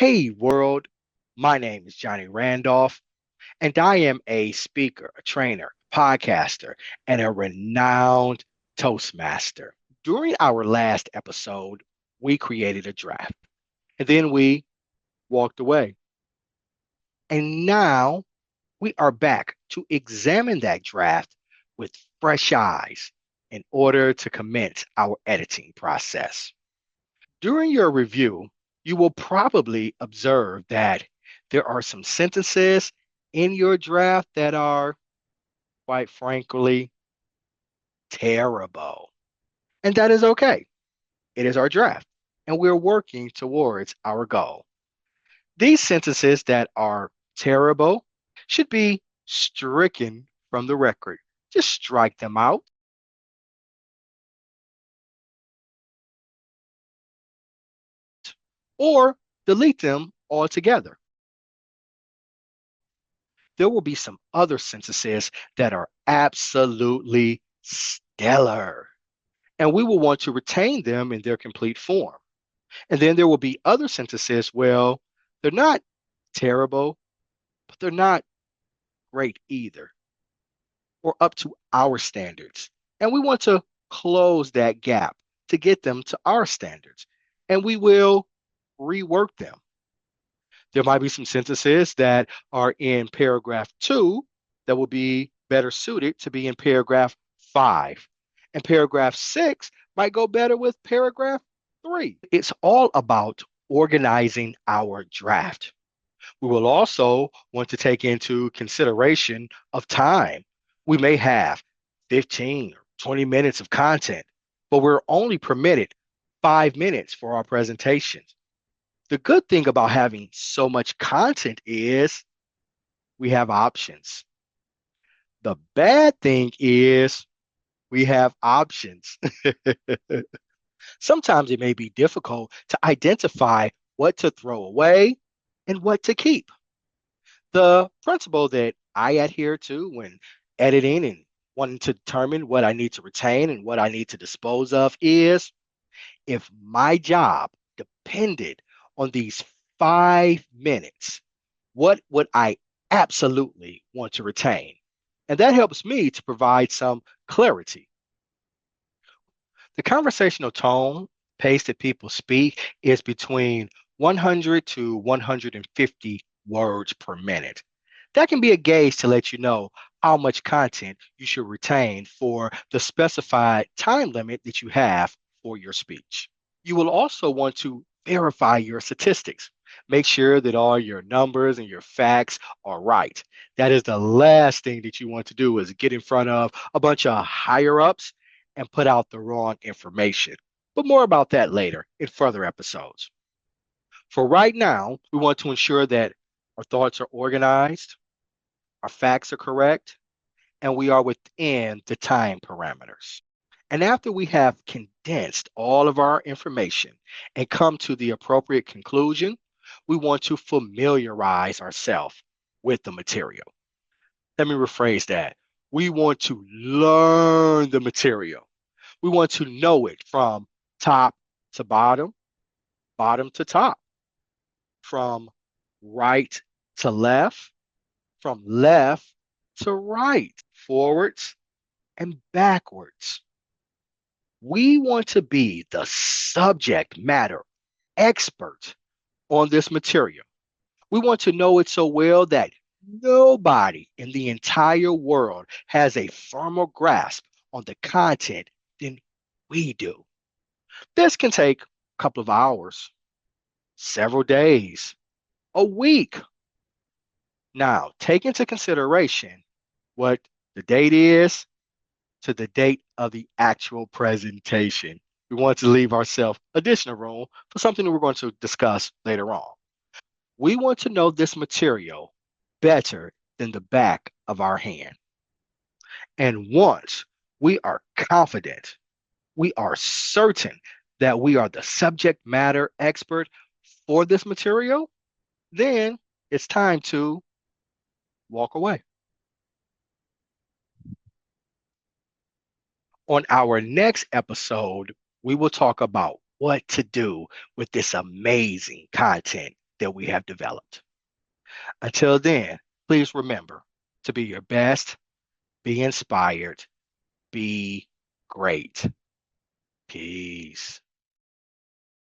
Hey world, my name is Johnny Randolph, and I am a speaker, a trainer, podcaster, and a renowned Toastmaster. During our last episode, we created a draft, and then we walked away. And now we are back to examine that draft with fresh eyes in order to commence our editing process. During your review, you will probably observe that there are some sentences in your draft that are, quite frankly, terrible. And that is okay. It is our draft, and we're working towards our goal. These sentences that are terrible should be stricken from the record. Just strike them out or delete them altogether. There will be some other sentences that are absolutely stellar, and we will want to retain them in their complete form. And then there will be other sentences, well, they're not terrible, but they're not great either, or up to our standards. And we want to close that gap to get them to our standards. And we will rework them. There might be some sentences that are in paragraph two that will be better suited to be in paragraph five. And paragraph six might go better with paragraph three. It's all about organizing our draft. We will also want to take into consideration of time. We may have 15 or 20 minutes of content, but we're only permitted 5 minutes for our presentations. The good thing about having so much content is we have options. The bad thing is we have options. Sometimes it may be difficult to identify what to throw away and what to keep. The principle that I adhere to when editing and wanting to determine what I need to retain and what I need to dispose of is if my job depended on these 5 minutes, what would I absolutely want to retain? And that helps me to provide some clarity. The conversational tone, pace that people speak is between 100 to 150 words per minute. That can be a gauge to let you know how much content you should retain for the specified time limit that you have for your speech. You will also want to verify your statistics. Make sure that all your numbers and your facts are right. That is the last thing that you want to do is get in front of a bunch of higher ups and put out the wrong information. But more about that later in further episodes. For right now, we want to ensure that our thoughts are organized, our facts are correct, and we are within the time parameters. And after we have condensed all of our information and come to the appropriate conclusion, we want to familiarize ourselves with the material. Let me rephrase that. We want to learn the material. We want to know it from top to bottom, bottom to top, from right to left, from left to right, forwards and backwards. We want to be the subject matter expert on this material. We want to know it so well that nobody in the entire world has a firmer grasp on the content than we do. This can take a couple of hours, several days, a week. Now, take into consideration what the date is to the date of the actual presentation. We want to leave ourselves additional room for something that we're going to discuss later on. We want to know this material better than the back of our hand. And once we are confident, we are certain that we are the subject matter expert for this material, then it's time to walk away. On our next episode, we will talk about what to do with this amazing content that we have developed. Until then, please remember to be your best, be inspired, be great. Peace.